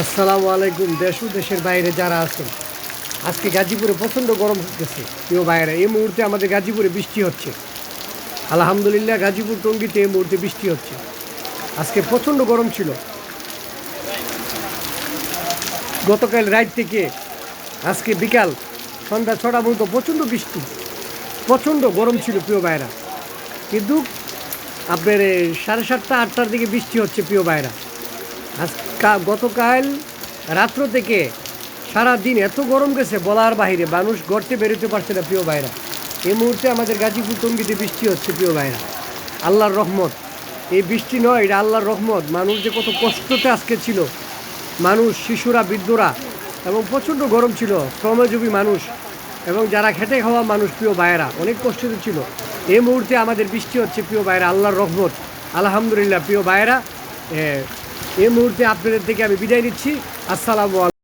আসসালামু আলাইকুম। দেশ ও দেশের বাইরে যারা আছেন, আজকে গাজীপুরে প্রচণ্ড গরম হচ্ছে প্রিয় বাইরে। এই মুহূর্তে আমাদের গাজীপুরে বৃষ্টি হচ্ছে, আলহামদুলিল্লাহ। গাজীপুর টঙ্গীতে এই মুহূর্তে বৃষ্টি হচ্ছে। আজকে প্রচণ্ড গরম ছিল, গতকাল রাত থেকে আজকে বিকাল সন্ধ্যা 6টা পর্যন্ত প্রচণ্ড বৃষ্টি, প্রচণ্ড গরম ছিল প্রিয় ভাইরা। কিন্তু আপনার 7:30 8টার দিকে বৃষ্টি হচ্ছে প্রিয় ভাইরা। গতকাল রাত্র থেকে সারা দিন এত গরম গেছে বলার বাহিরে, মানুষ গড়তে বেরোতে পারছে না প্রিয় ভাইরা। এই মুহূর্তে আমাদের গাজীপুর টঙ্গীতে বৃষ্টি হচ্ছে প্রিয় ভাইরা, আল্লাহর রহমত। এই বৃষ্টি নয়, এটা আল্লাহর রহমত। মানুষ যে কত কষ্টতে আজকে ছিল, মানুষ, শিশুরা, বৃদ্ধরা, এবং প্রচণ্ড গরম ছিল। শ্রমজীবী মানুষ এবং যারা খেটে খাওয়া মানুষ প্রিয় ভাইয়েরা অনেক কষ্টতে ছিল। এই মুহূর্তে আমাদের বৃষ্টি হচ্ছে প্রিয় ভাইয়েরা, আল্লাহর রহমত, আলহামদুলিল্লাহ। প্রিয় ভাইয়েরা, এই মুহূর্তে আপনাদের থেকে আমি বিদায় নিচ্ছি। আসসালামু আলাইকুম।